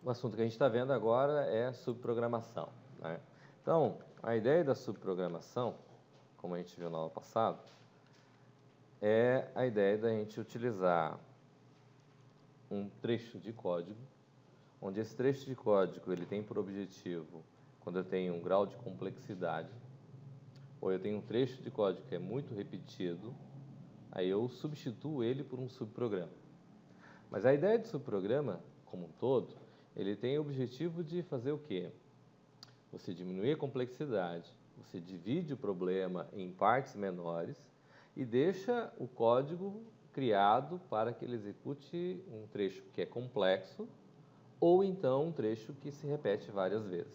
O assunto que a gente está vendo agora é subprogramação, né? Então, a ideia da subprogramação, como a gente viu na aula passada, é a ideia da gente utilizar um trecho de código, onde esse trecho de código ele tem por objetivo, quando eu tenho um grau de complexidade, ou eu tenho um trecho de código que é muito repetido, aí eu substituo ele por um subprograma. Mas a ideia de subprograma, como um todo, ele tem o objetivo de fazer o quê? Você diminui a complexidade, você divide o problema em partes menores e deixa o código criado para que ele execute um trecho que é complexo ou então um trecho que se repete várias vezes,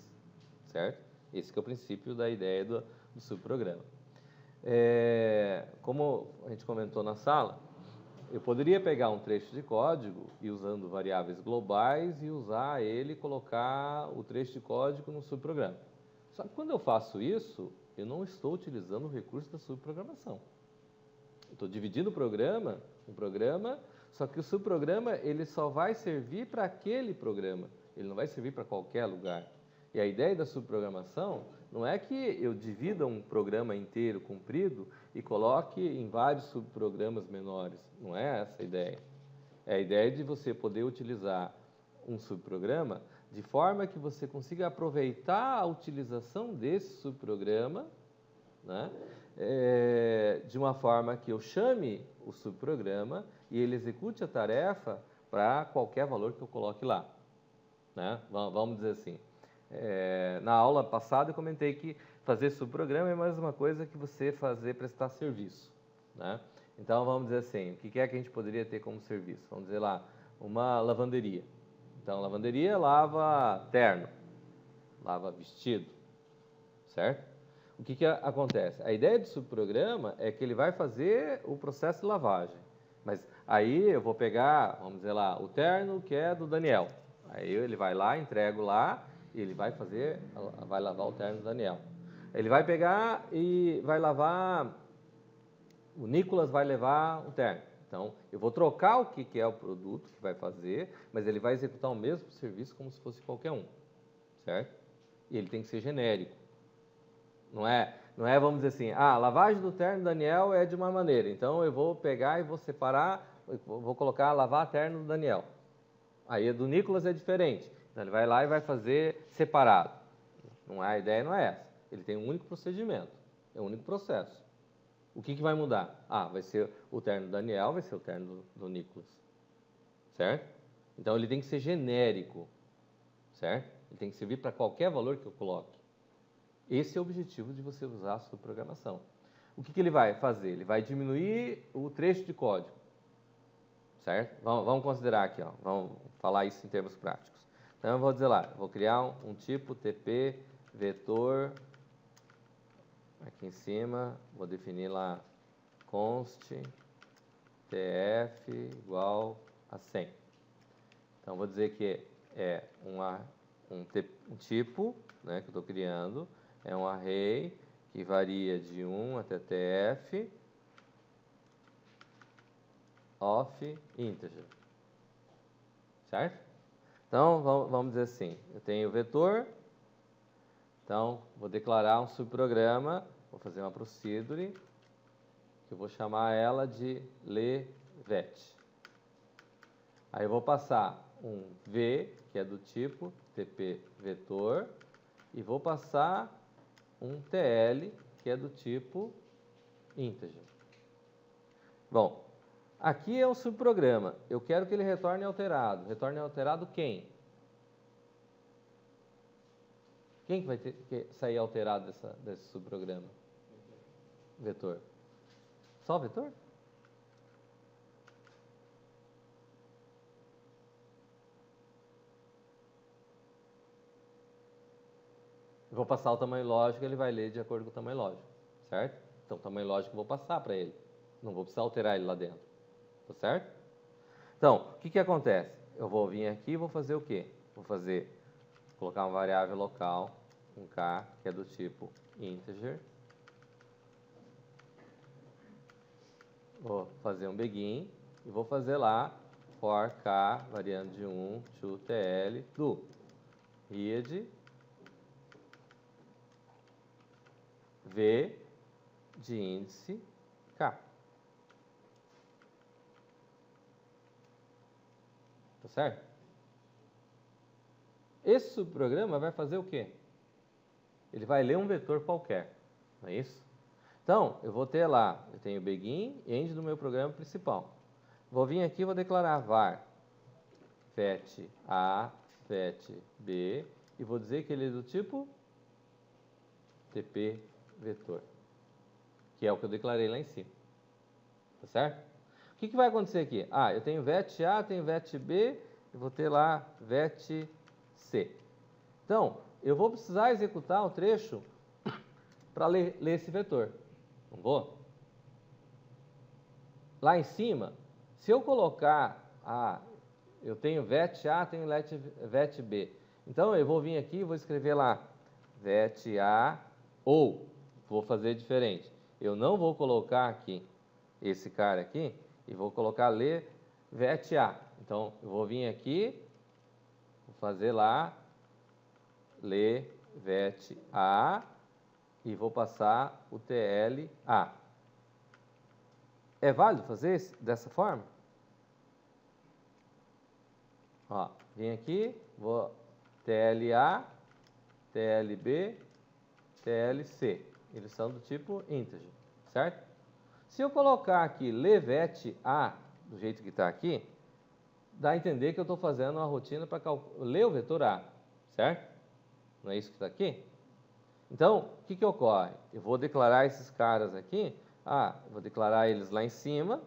certo? Esse que é o princípio da ideia do subprograma. Como a gente comentou na sala, eu poderia pegar um trecho de código e usando variáveis globais e usar ele e colocar o trecho de código no subprograma. Só que quando eu faço isso, eu não estou utilizando o recurso da subprogramação. Eu estou dividindo um programa, só que o subprograma ele só vai servir para aquele programa, ele não vai servir para qualquer lugar. E a ideia da subprogramação não é que eu divida um programa inteiro comprido e coloque em vários subprogramas menores. Não é essa a ideia. É a ideia de você poder utilizar um subprograma de forma que você consiga aproveitar a utilização desse subprograma, né? De uma forma que eu chame o subprograma e ele execute a tarefa para qualquer valor que eu coloque lá, né? Vamos dizer assim. Na aula passada eu comentei que fazer subprograma é mais uma coisa que você prestar serviço, né? Então vamos dizer assim, o que é que a gente poderia ter como serviço? Vamos dizer lá, uma lavanderia. Então, lavanderia lava terno, lava vestido, certo? O que acontece? A ideia do subprograma é que ele vai fazer o processo de lavagem. Mas aí eu vou pegar, vamos dizer lá, o terno que é do Daniel. Aí ele vai lá, entrego lá, e ele vai lavar o terno do Daniel. Ele vai pegar e vai lavar, o Nicolas vai levar o terno. Então, eu vou trocar o que é o produto que vai fazer, mas ele vai executar o mesmo serviço como se fosse qualquer um, certo? E ele tem que ser genérico. Não é, vamos dizer assim, a lavagem do terno do Daniel é de uma maneira, então eu vou pegar e vou separar, vou colocar lavar terno do Daniel. Aí a do Nicolas é diferente, então ele vai lá e vai fazer separado. A ideia não é essa, ele tem um único procedimento, é um único processo. O que vai mudar? Vai ser o terno do Daniel, vai ser o terno do Nicolas, certo? Então ele tem que ser genérico, certo? Ele tem que servir para qualquer valor que eu coloque. Esse é o objetivo de você usar a subprogramação. O que ele vai fazer? Ele vai diminuir o trecho de código, certo? Vamos considerar aqui, ó, vamos falar isso em termos práticos. Então eu vou dizer lá, vou criar um tipo TP vetor, aqui em cima, vou definir lá const tf igual a 100. Então vou dizer que é um tipo, né, que eu estou criando, é um array que varia de 1 até tf of integer, certo? Então, vamos dizer assim, eu tenho o vetor, então vou declarar um subprograma, vou fazer uma procedure, que eu vou chamar ela de levet. Aí eu vou passar um v, que é do tipo tp vetor, e vou passar um TL, que é do tipo integer. Bom, aqui é um subprograma. Eu quero que ele retorne alterado. Retorne alterado quem? Quem que vai ter que sair alterado desse subprograma? Vetor. Só o vetor? Eu vou passar o tamanho lógico, ele vai ler de acordo com o tamanho lógico, certo? Então, o tamanho lógico eu vou passar para ele. Não vou precisar alterar ele lá dentro, tá certo? Então, o que acontece? Eu vou vir aqui e vou fazer o quê? Vou colocar uma variável local, um k, que é do tipo integer. Vou fazer um begin e vou fazer lá for k, variando de 1 to tl, do read v de índice k. Tá certo? Esse subprograma vai fazer o quê? Ele vai ler um vetor qualquer, não é isso? Então, eu vou ter lá, eu tenho begin e end do meu programa principal. Vou vir aqui e vou declarar var vet A, vet B, e vou dizer que ele é do tipo TP vetor, que é o que eu declarei lá em cima. Tá certo? O que vai acontecer aqui? Ah, eu tenho vet A, tenho vet B, e vou ter lá vet C. Então, eu vou precisar executar um trecho para ler esse vetor. Não vou? Lá em cima, se eu colocar, eu tenho vet A, tenho vet B. Então, eu vou vir aqui e vou escrever lá vet A, ou vou fazer diferente. Eu não vou colocar aqui esse cara aqui e vou colocar ler vet A. Então, eu vou vir aqui, vou fazer lá ler vet A e vou passar o TL A. É válido fazer dessa forma? Ó, vem aqui, vou TLA, TLB, TLC. Eles são do tipo integer, certo? Se eu colocar aqui levet A, do jeito que está aqui, dá a entender que eu estou fazendo uma rotina para ler o vetor A, certo? Não é isso que está aqui? Então, o que ocorre? Eu vou declarar esses caras aqui, eu vou declarar eles lá em cima,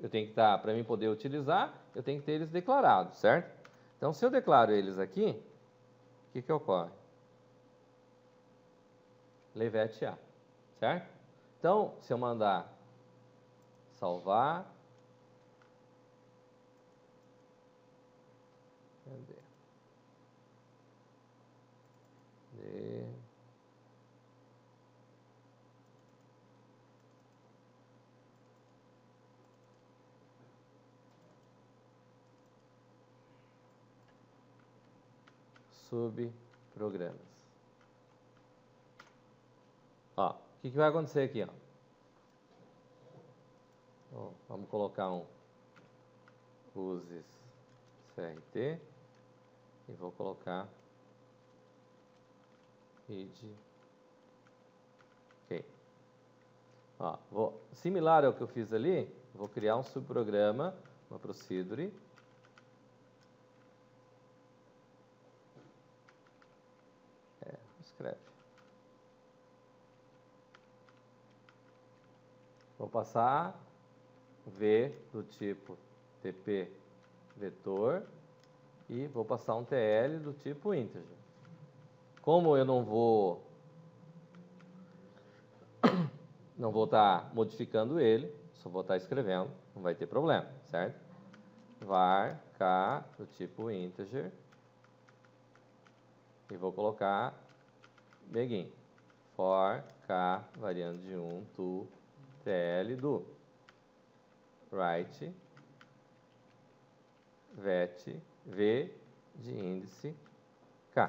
eu tenho que estar, para mim poder utilizar, eu tenho que ter eles declarados, certo? Então, se eu declaro eles aqui, o que ocorre? Levet A, certo? Então, se eu mandar salvar, cadê? Subprogramas. Ó, o que vai acontecer aqui, ó? Bom, vamos colocar um uses CRT e vou colocar read. Ok. Ó, similar ao que eu fiz ali, vou criar um subprograma, uma procedure. Escreve. Vou passar V do tipo TP vetor e vou passar um TL do tipo integer. Como eu não vou estar modificando ele, só vou estar escrevendo, não vai ter problema, certo? Var k do tipo integer e vou colocar begin for k variando de 1 to TL do write vet v de índice k.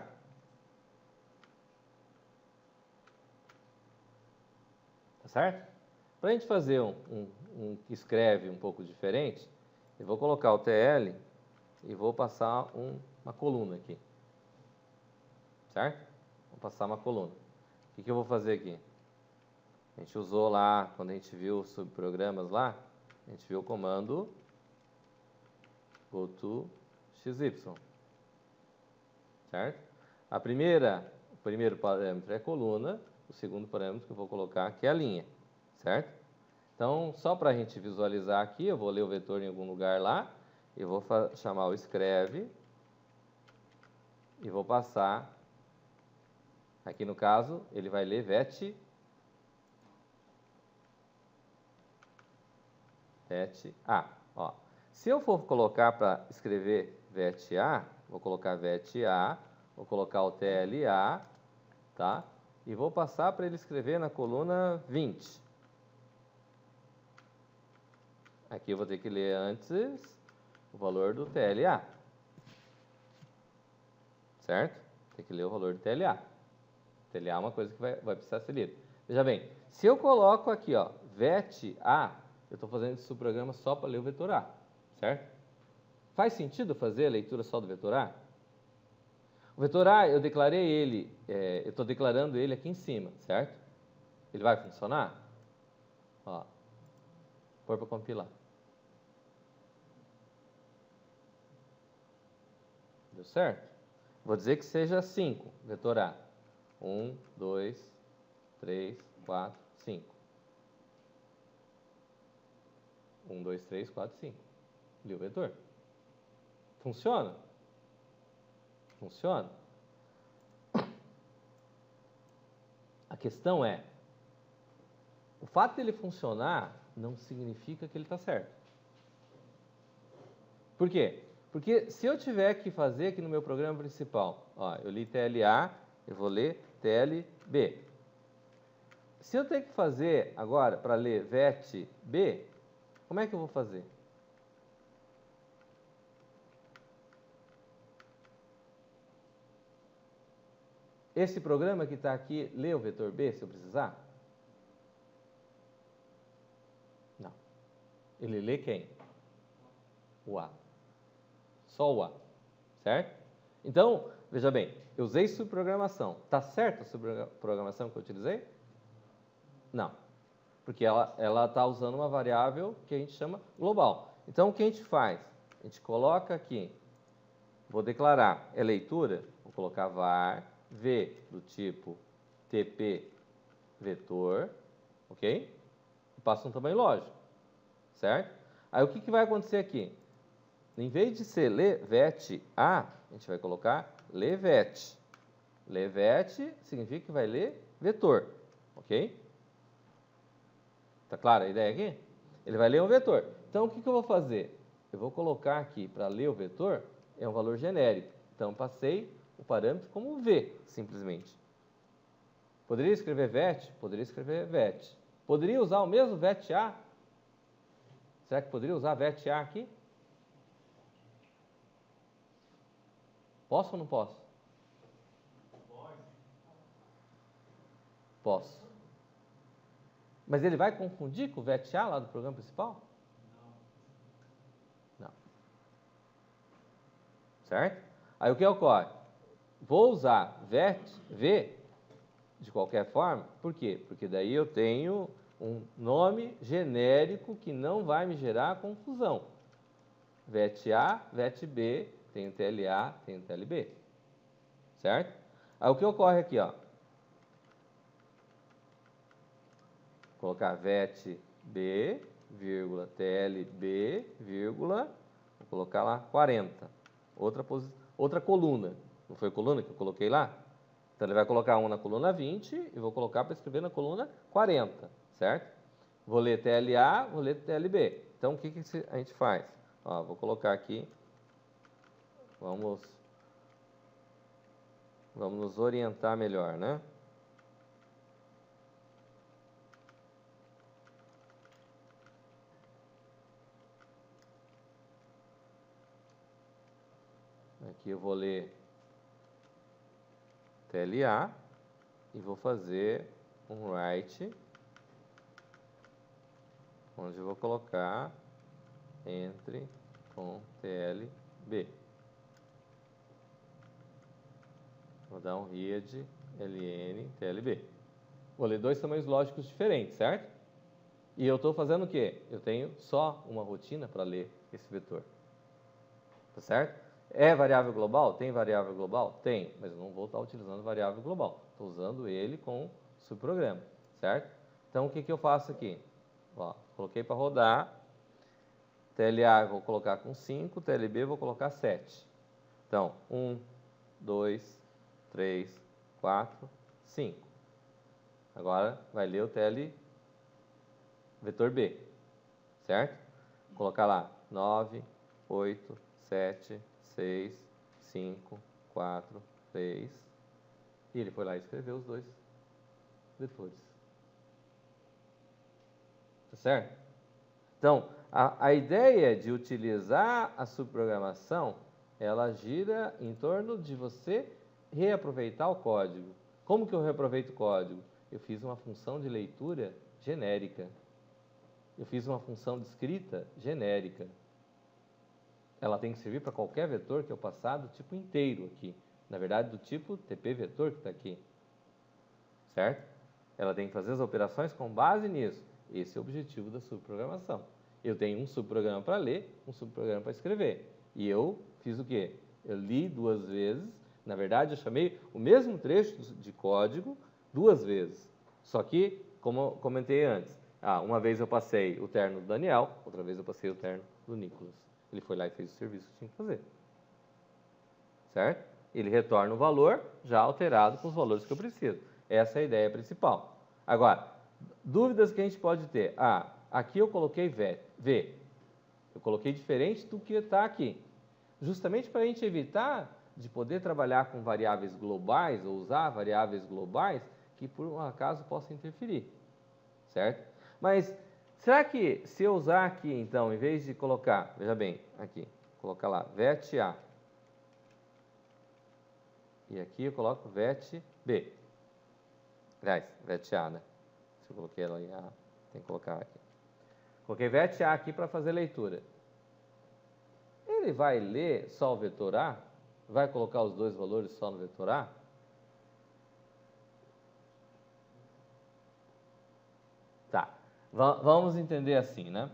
Tá certo? Para a gente fazer um que escreve um pouco diferente, eu vou colocar o TL e vou passar uma coluna aqui. Certo? Vou passar uma coluna. O que eu vou fazer aqui? A gente usou lá, quando a gente viu os subprogramas lá, a gente viu o comando goto xy. Certo? O primeiro parâmetro é coluna, o segundo parâmetro que eu vou colocar aqui é a linha. Certo? Então, só para a gente visualizar aqui, eu vou ler o vetor em algum lugar lá, eu vou chamar o escreve e vou passar, aqui no caso, ele vai ler vet A. Ó. Se eu for colocar para escrever vet A, vou colocar vet A, vou colocar o TLA, tá? E vou passar para ele escrever na coluna 20. Aqui eu vou ter que ler antes valor do TLA. Certo? Tem que ler o valor do TLA. TLA é uma coisa que vai precisar ser lida. Veja bem, se eu coloco aqui, ó, VET A, eu estou fazendo esse subprograma só para ler o vetor A, certo? Faz sentido fazer a leitura só do vetor A? O vetor A, eu declarei ele, eu estou declarando ele aqui em cima, certo? Ele vai funcionar? Ó, pôr para compilar. Deu certo? Vou dizer que seja 5, vetor A. 1, 2, 3, 4, 5. 1, 2, 3, 4, 5. Li o vetor. Funciona? Funciona. A questão é, o fato dele funcionar não significa que ele está certo. Por quê? Porque se eu tiver que fazer aqui no meu programa principal, ó, eu li TLA, eu vou ler TLB. Se eu tenho que fazer agora para ler VET B, como é que eu vou fazer? Esse programa que está aqui, lê o vetor B se eu precisar? Não. Ele lê quem? O A. Só o A. Certo? Então, veja bem, eu usei subprogramação. Está certo a subprogramação que eu utilizei? Não. Porque ela está usando uma variável que a gente chama global. Então, o que a gente faz? A gente coloca aqui, vou declarar, é leitura, vou colocar var v do tipo tp vetor, ok? E passa um tamanho lógico, certo? Aí o que vai acontecer aqui? Em vez de ser levet a, a gente vai colocar levet. Levet significa que vai ler vetor, ok? Tá clara a ideia aqui? Ele vai ler um vetor. Então, o que eu vou fazer? Eu vou colocar aqui, para ler o vetor, é um valor genérico. Então, passei o parâmetro como V, simplesmente. Poderia escrever VET? Poderia escrever VET. Poderia usar o mesmo VET A? Será que poderia usar VET A aqui? Posso ou não posso? Posso. Mas ele vai confundir com o VET A lá do programa principal? Não. Certo? Aí o que ocorre? Vou usar VET, V, de qualquer forma. Por quê? Porque daí eu tenho um nome genérico que não vai me gerar confusão. VET A, VET B, tenho TLA, tenho TLB. Certo? Aí o que ocorre aqui, ó? Vou colocar VET B, vírgula, TLB, vírgula, vou colocar lá 40. Outra coluna. Não foi coluna que eu coloquei lá? Então, ele vai colocar um na coluna 20 e vou colocar para escrever na coluna 40, certo? Vou ler TLA, vou ler TLB. Então, o que a gente faz? Ó, vou colocar aqui, vamos nos orientar melhor, né? Aqui eu vou ler TLA e vou fazer um write, onde eu vou colocar entre com TLB. Vou dar um read ln TLB. Vou ler dois tamanhos lógicos diferentes, certo? E eu estou fazendo o quê? Eu tenho só uma rotina para ler esse vetor. Tá certo? É variável global? Tem variável global? Tem, mas eu não vou estar utilizando variável global. Estou usando ele com subprograma, certo? Então, o que eu faço aqui? Ó, coloquei para rodar. TLA eu vou colocar com 5, TLB eu vou colocar 7. Então, 1, 2, 3, 4, 5. Agora, vai ler o TL vetor B, certo? Vou colocar lá 9, 8, 7, 6, 5, 4, 3. E ele foi lá e escreveu os dois vetores. Tá certo? Então, a ideia de utilizar a subprogramação, ela gira em torno de você reaproveitar o código. Como que eu reaproveito o código? Eu fiz uma função de leitura genérica. Eu fiz uma função de escrita genérica. Ela tem que servir para qualquer vetor que eu passar do tipo inteiro aqui. Na verdade, do tipo TP vetor que está aqui. Certo? Ela tem que fazer as operações com base nisso. Esse é o objetivo da subprogramação. Eu tenho um subprograma para ler, um subprograma para escrever. E eu fiz o quê? Eu li 2 vezes. Na verdade, eu chamei o mesmo trecho de código 2 vezes. Só que, como eu comentei antes, uma vez eu passei o terno do Daniel, outra vez eu passei o terno do Nicolas. Ele foi lá e fez o serviço que tinha que fazer. Certo? Ele retorna o valor já alterado com os valores que eu preciso. Essa é a ideia principal. Agora, dúvidas que a gente pode ter. Aqui eu coloquei V. Eu coloquei diferente do que está aqui. Justamente para a gente evitar de poder trabalhar com variáveis globais ou usar variáveis globais que por um acaso possam interferir. Certo? Mas será que se eu usar aqui, então, em vez de colocar, veja bem, aqui, colocar lá, VET A. E aqui eu coloco VET B. Aliás, VET A, né? Se eu coloquei ela em A, tem que colocar aqui. Coloquei VET A aqui para fazer leitura. Ele vai ler só o vetor A? Vai colocar os 2 valores só no vetor A? Tá. Vamos entender assim, né?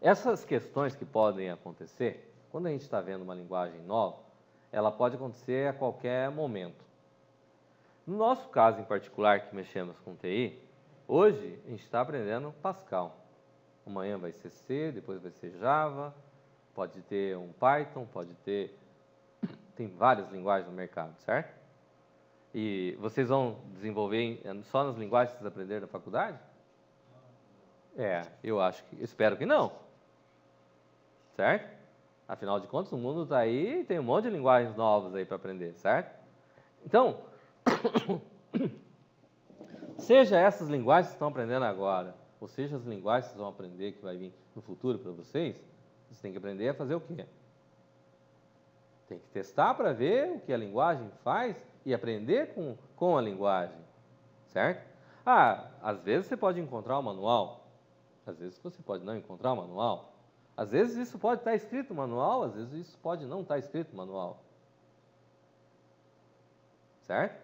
Essas questões que podem acontecer, quando a gente está vendo uma linguagem nova, ela pode acontecer a qualquer momento. No nosso caso em particular, que mexemos com TI, hoje a gente está aprendendo Pascal. Amanhã vai ser C, depois vai ser Java, pode ter um Python, pode ter... Tem várias linguagens no mercado, certo? E vocês vão desenvolver só nas linguagens que vocês aprenderam na faculdade? Espero que não. Certo? Afinal de contas, o mundo está aí e tem um monte de linguagens novas aí para aprender, certo? Então, seja essas linguagens que estão aprendendo agora, ou seja as linguagens que vocês vão aprender que vai vir no futuro para vocês, vocês têm que aprender a fazer o quê? Tem que testar para ver o que a linguagem faz e aprender com a linguagem, certo? Às vezes você pode encontrar o manual, às vezes você pode não encontrar o manual, às vezes isso pode estar escrito no manual, às vezes isso pode não estar escrito no manual, certo?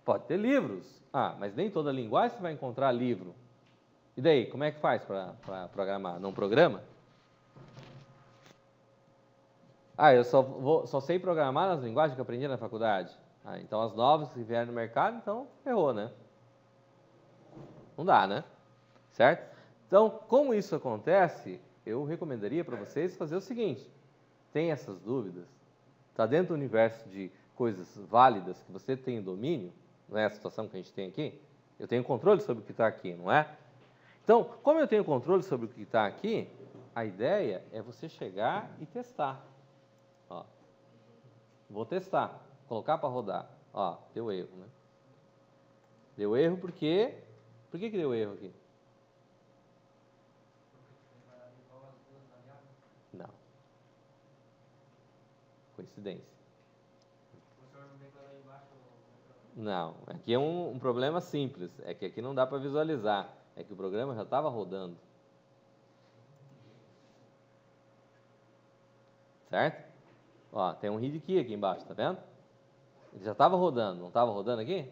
Pode ter livros, mas nem toda linguagem você vai encontrar livro. E daí, como é que faz para programar? Não programa? Eu só sei programar nas linguagens que eu aprendi na faculdade. Então as novas que vierem no mercado, então errou, né? Não dá, né? Certo? Então, como isso acontece, eu recomendaria para vocês fazer o seguinte: tem essas dúvidas, está dentro do universo de coisas válidas que você tem domínio, não é a situação que a gente tem aqui? Eu tenho controle sobre o que está aqui, não é? Então, como eu tenho controle sobre o que está aqui, a ideia é você chegar e testar. Vou testar, colocar para rodar. Deu erro, né? Deu erro porque... Por que deu erro aqui? Não. Coincidência. Não, aqui é um problema simples. É que aqui não dá para visualizar. É que o programa já estava rodando. Certo? Tem um read key aqui embaixo, tá vendo? Ele já estava rodando, não estava rodando aqui?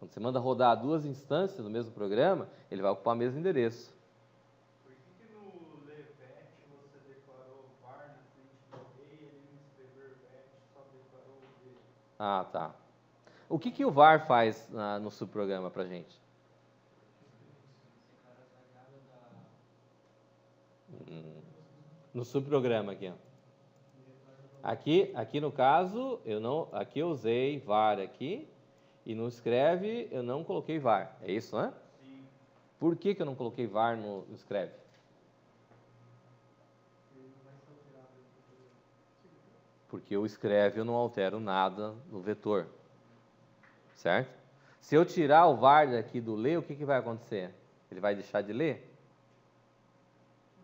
Quando você manda rodar 2 instâncias do mesmo programa, ele vai ocupar o mesmo endereço. Por que no levet você declarou var na frente do e ele no escrever vet só declarou v? Tá. O que o var faz no subprograma para a gente? No subprograma aqui, ó. Aqui no caso, aqui eu usei var aqui, e no escreve eu não coloquei var. É isso, né? Sim. Por que eu não coloquei var no escreve? Porque o escreve eu não altero nada no vetor. Certo? Se eu tirar o var daqui do ler, o que vai acontecer? Ele vai deixar de ler?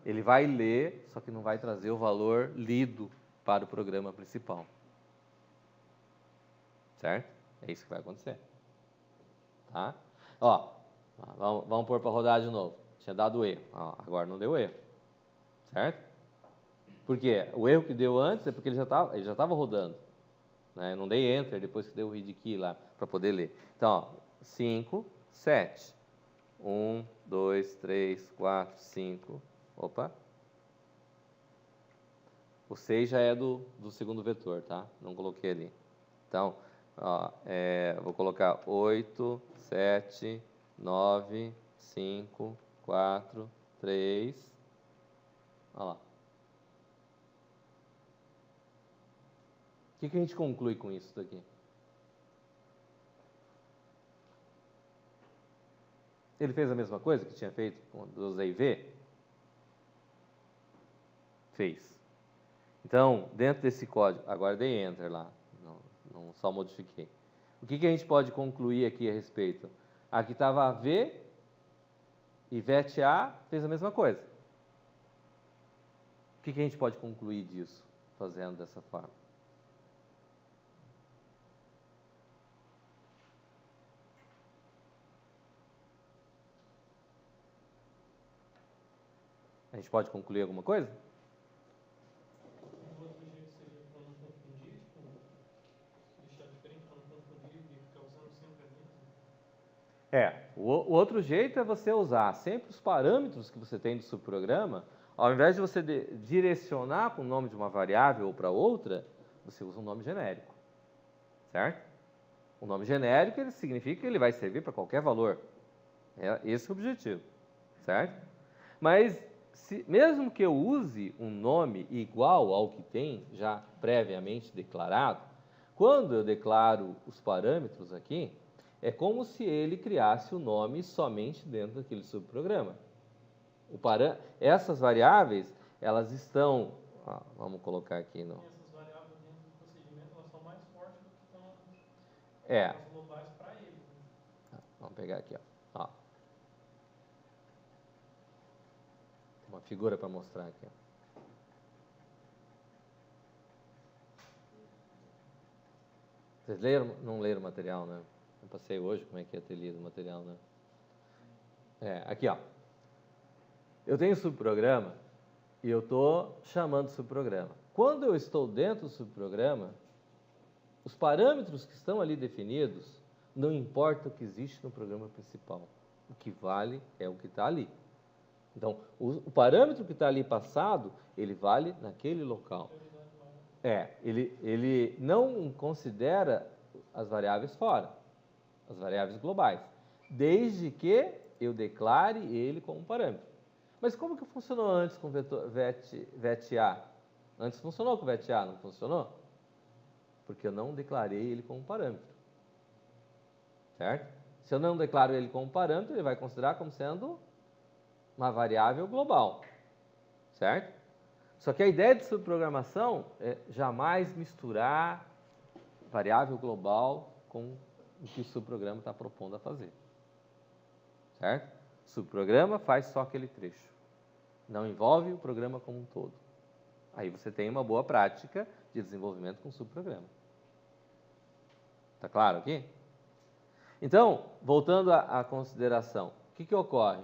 Ele vai ler, só que não vai trazer o valor lido para o programa principal. Certo? É isso que vai acontecer. Tá? Ó, vamos pôr para rodar de novo. Tinha dado erro. Ó, agora não deu erro. Certo? Por quê? O erro que deu antes é porque ele já estava rodando. Né? Eu não dei enter depois que deu o read key lá para poder ler. Então, ó, 5, 7. 1, 2, 3, 4, 5. Opa. O 6 já é do segundo vetor, tá? Não coloquei ali. Então, ó, vou colocar 8, 7, 9, 5, 4, 3. Olha lá. O que a gente conclui com isso daqui? Ele fez a mesma coisa que tinha feito quando eu usei V? Fez. Então, dentro desse código, agora dei Enter lá, não só modifiquei. O que a gente pode concluir aqui a respeito? Aqui estava a V e VET-A fez a mesma coisa. O que a gente pode concluir disso, fazendo dessa forma? A gente pode concluir alguma coisa? Um outro jeito seria para não confundir, tipo, deixar diferente para não confundir e ficar usando sempre a mesma. O outro jeito é você usar sempre os parâmetros que você tem do subprograma, ao invés de você direcionar para o nome de uma variável ou para outra, você usa um nome genérico, certo? O nome genérico ele significa que ele vai servir para qualquer valor. Esse é o objetivo, certo? Mas mesmo que eu use um nome igual ao que tem já previamente declarado, quando eu declaro os parâmetros aqui, é como se ele criasse o nome somente dentro daquele subprograma. Essas variáveis, elas estão... vamos colocar aqui no... Essas variáveis dentro do procedimento, elas são mais fortes do que estão as globais para ele. Né? Vamos pegar aqui, ó. Uma figura para mostrar aqui. Vocês não leram o material, né? Eu passei hoje como é que ia ter lido o material, né? Aqui, ó. Eu tenho um subprograma e eu estou chamando o subprograma. Quando eu estou dentro do subprograma, os parâmetros que estão ali definidos, não importa o que existe no programa principal. O que vale é o que está ali. Então, o parâmetro que está ali passado, ele vale naquele local. Ele não considera as variáveis fora, as variáveis globais, desde que eu declare ele como parâmetro. Mas como que funcionou antes com VET-A? Antes funcionou com VET-A, não funcionou? Porque eu não declarei ele como parâmetro. Certo? Se eu não declaro ele como parâmetro, ele vai considerar como sendo uma variável global, certo? Só que a ideia de subprogramação é jamais misturar variável global com o que o subprograma está propondo a fazer, certo? O subprograma faz só aquele trecho, não envolve o programa como um todo. Aí você tem uma boa prática de desenvolvimento com subprograma. Tá claro aqui? Então, voltando à consideração, o que ocorre?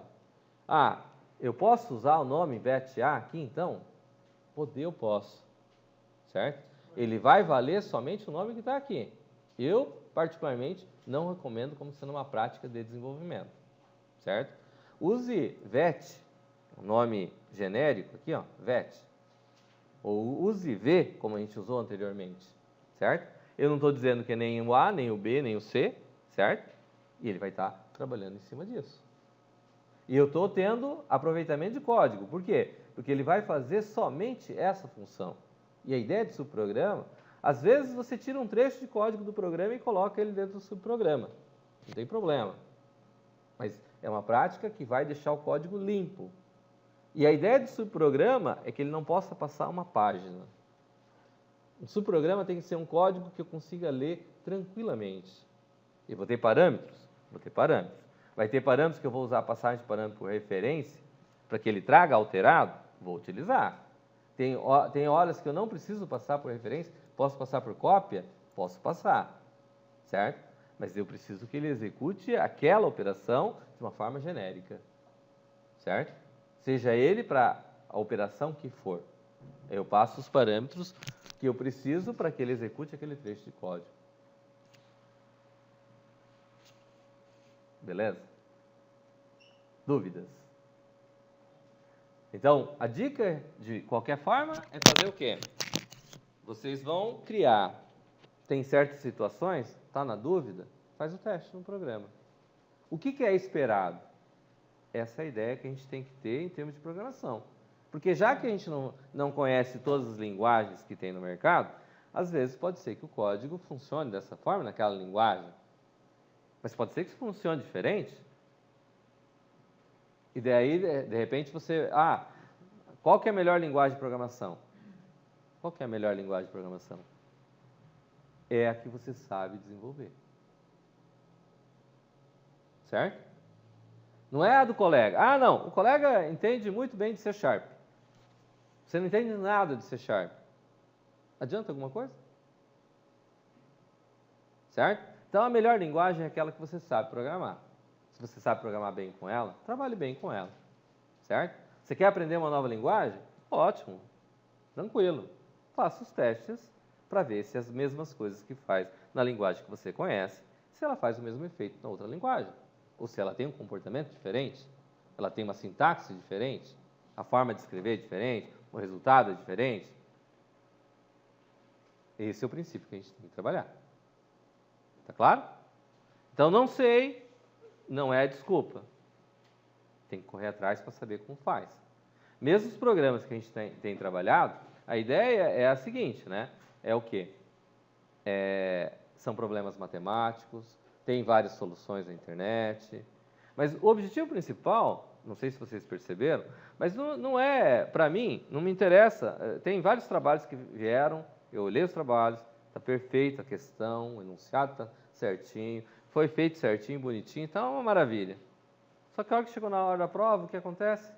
Eu posso usar o nome VET-A aqui, então? Eu posso, certo? Ele vai valer somente o nome que está aqui. Eu, particularmente, não recomendo como sendo uma prática de desenvolvimento, certo? Use VET, o nome genérico aqui, ó, VET, ou use V, como a gente usou anteriormente, certo? Eu não estou dizendo que é nem o A, nem o B, nem o C, certo? E ele vai estar trabalhando em cima disso. E eu estou tendo aproveitamento de código. Por quê? Porque ele vai fazer somente essa função. E a ideia de subprograma, às vezes você tira um trecho de código do programa e coloca ele dentro do subprograma. Não tem problema. Mas é uma prática que vai deixar o código limpo. E a ideia de subprograma é que ele não possa passar uma página. Um subprograma tem que ser um código que eu consiga ler tranquilamente. Eu vou ter parâmetros? Vou ter parâmetros. Vai ter parâmetros que eu vou usar a passagem de parâmetro por referência, para que ele traga alterado? Vou utilizar. Tem horas que eu não preciso passar por referência, posso passar por cópia? Posso passar, certo? Mas eu preciso que ele execute aquela operação de uma forma genérica, certo? Seja ele para a operação que for. Eu passo os parâmetros que eu preciso para que ele execute aquele trecho de código. Beleza? Dúvidas? Então, a dica, de qualquer forma, é fazer o quê? Vocês vão criar. Tem certas situações, está na dúvida? Faz o teste no programa. O que é esperado? Essa é a ideia que a gente tem que ter em termos de programação. Porque já que a gente não conhece todas as linguagens que tem no mercado, às vezes pode ser que o código funcione dessa forma, naquela linguagem. Mas pode ser que funcione diferente. E daí, de repente, você... qual que é a melhor linguagem de programação? Qual que é a melhor linguagem de programação? É a que você sabe desenvolver. Certo? Não é a do colega. Não, o colega entende muito bem de C#. Você não entende nada de C#. Adianta alguma coisa? Certo? Então, a melhor linguagem é aquela que você sabe programar. Se você sabe programar bem com ela, trabalhe bem com ela. Certo? Você quer aprender uma nova linguagem? Ótimo. Tranquilo. Faça os testes para ver se as mesmas coisas que faz na linguagem que você conhece, se ela faz o mesmo efeito na outra linguagem. Ou se ela tem um comportamento diferente, ela tem uma sintaxe diferente, a forma de escrever é diferente, o resultado é diferente. Esse é o princípio que a gente tem que trabalhar. Tá claro? Então, não sei, não é desculpa. Tem que correr atrás para saber como faz. Mesmo os programas que a gente tem trabalhado, a ideia é a seguinte, né? É o quê? São problemas matemáticos, tem várias soluções na internet, mas o objetivo principal, não sei se vocês perceberam, mas não é, para mim, não me interessa, tem vários trabalhos que vieram, eu olhei os trabalhos, está perfeita a questão, o enunciado está certinho, foi feito certinho, bonitinho, então é uma maravilha. Só que a hora que chegou na hora da prova, o que acontece?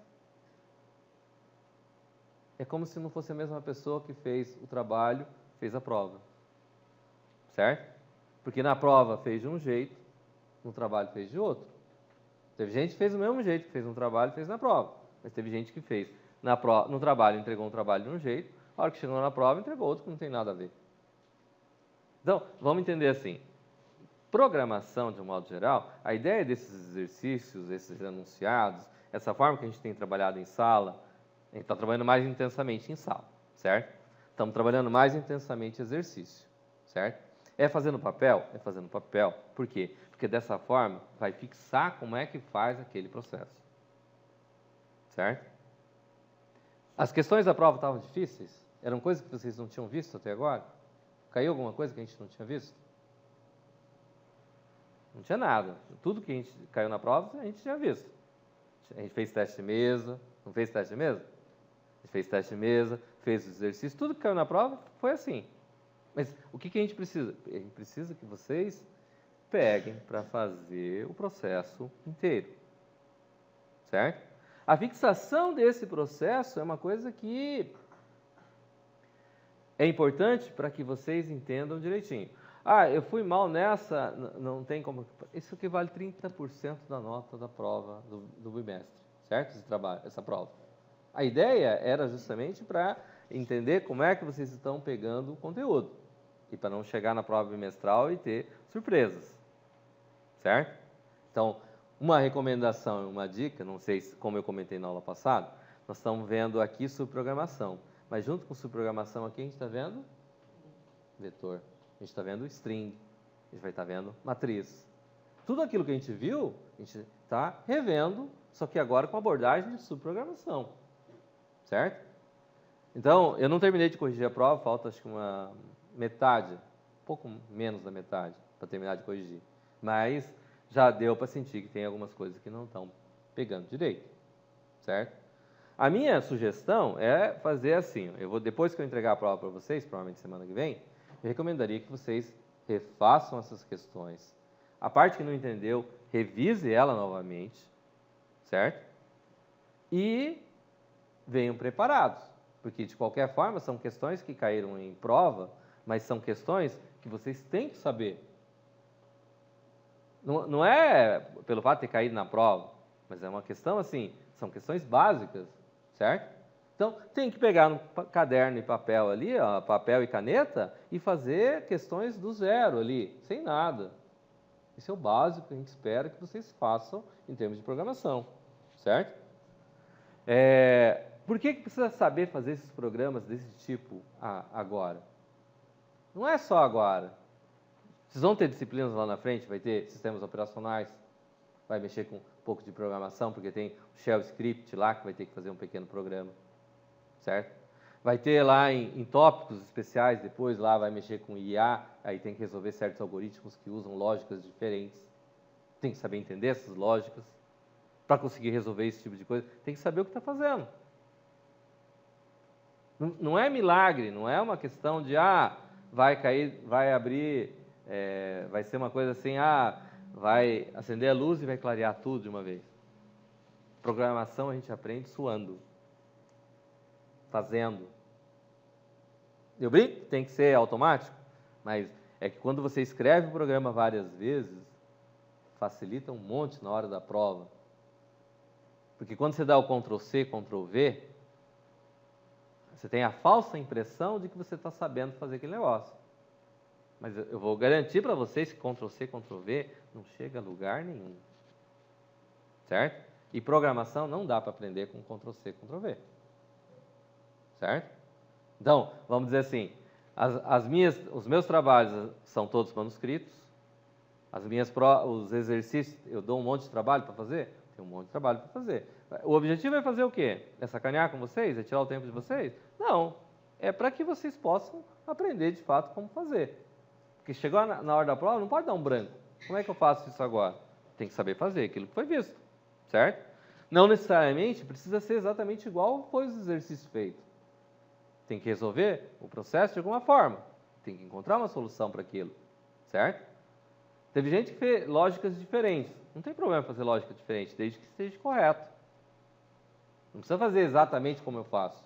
É como se não fosse a mesma pessoa que fez o trabalho, fez a prova. Certo? Porque na prova fez de um jeito, no trabalho fez de outro. Teve gente que fez do mesmo jeito, que fez no trabalho e fez na prova. Mas teve gente que fez no trabalho, entregou um trabalho de um jeito, a hora que chegou na prova, entregou outro que não tem nada a ver. Então, vamos entender assim. Programação, de um modo geral, a ideia desses exercícios, esses enunciados, essa forma que a gente tem trabalhado em sala, a gente está trabalhando mais intensamente em sala, certo? Estamos trabalhando mais intensamente exercício, certo? É fazendo papel? É fazendo papel. Por quê? Porque dessa forma vai fixar como é que faz aquele processo. Certo? As questões da prova estavam difíceis? Eram coisas que vocês não tinham visto até agora? Caiu alguma coisa que a gente não tinha visto? Não tinha nada. Tudo que a gente caiu na prova, a gente tinha visto. A gente fez teste de mesa. Não fez teste de mesa? A gente fez teste de mesa, fez os exercícios. Tudo que caiu na prova foi assim. Mas o que a gente precisa? A gente precisa que vocês peguem para fazer o processo inteiro. Certo? A fixação desse processo é uma coisa que é importante para que vocês entendam direitinho. Eu fui mal nessa, não tem como... Isso equivale a 30% da nota da prova do bimestre, certo? Essa prova. A ideia era justamente para entender como é que vocês estão pegando o conteúdo e para não chegar na prova bimestral e ter surpresas, certo? Então, uma recomendação, uma dica, não sei como eu comentei na aula passada, nós estamos vendo aqui subprogramação, mas junto com subprogramação aqui a gente está vendo vetor, a gente está vendo string, a gente vai estar vendo matriz. Tudo aquilo que a gente viu, a gente está revendo, só que agora com abordagem de subprogramação, certo? Então, eu não terminei de corrigir a prova, falta acho que uma metade, um pouco menos da metade, para terminar de corrigir. Mas já deu para sentir que tem algumas coisas que não estão pegando direito, certo? A minha sugestão é fazer assim, depois que eu entregar a prova para vocês, provavelmente semana que vem, eu recomendaria que vocês refaçam essas questões. A parte que não entendeu, revise ela novamente, certo? E venham preparados, porque de qualquer forma são questões que caíram em prova, mas são questões que vocês têm que saber. Não é pelo fato de ter caído na prova, mas é uma questão assim, são questões básicas, certo? Então, tem que pegar no caderno e papel ali, ó, papel e caneta, e fazer questões do zero ali, sem nada. Esse é o básico que a gente espera que vocês façam em termos de programação, certo? Por que precisa saber fazer esses programas desse tipo agora? Não é só agora. Vocês vão ter disciplinas lá na frente, vai ter sistemas operacionais, vai mexer com um pouco de programação, porque tem o shell script lá que vai ter que fazer um pequeno programa, certo? Vai ter lá em tópicos especiais, depois lá vai mexer com IA, aí tem que resolver certos algoritmos que usam lógicas diferentes. Tem que saber entender essas lógicas. Para conseguir resolver esse tipo de coisa, tem que saber o que está fazendo. Não é milagre, não é uma questão de, vai cair, vai abrir, vai ser uma coisa assim, vai acender a luz e vai clarear tudo de uma vez. Programação a gente aprende suando, fazendo. Eu brinco, tem que ser automático, mas é que quando você escreve o programa várias vezes, facilita um monte na hora da prova. Porque quando você dá o Ctrl+C, Ctrl+V, você tem a falsa impressão de que você está sabendo fazer aquele negócio. Mas eu vou garantir para vocês que Ctrl+C, Ctrl+V não chega a lugar nenhum. Certo? E programação não dá para aprender com Ctrl+C, Ctrl+V. Certo? Então, vamos dizer assim, os meus trabalhos são todos manuscritos, os exercícios, eu dou um monte de trabalho para fazer? Tem um monte de trabalho para fazer. O objetivo é fazer o quê? É sacanear com vocês? É tirar o tempo de vocês? Não. É para que vocês possam aprender de fato como fazer. Porque chegou na hora da prova, não pode dar um branco. Como é que eu faço isso agora? Tem que saber fazer aquilo que foi visto. Certo? Não necessariamente precisa ser exatamente igual foi os exercícios feitos. Tem que resolver o processo de alguma forma. Tem que encontrar uma solução para aquilo. Certo? Teve gente que fez lógicas diferentes. Não tem problema fazer lógica diferente, desde que esteja correto. Não precisa fazer exatamente como eu faço.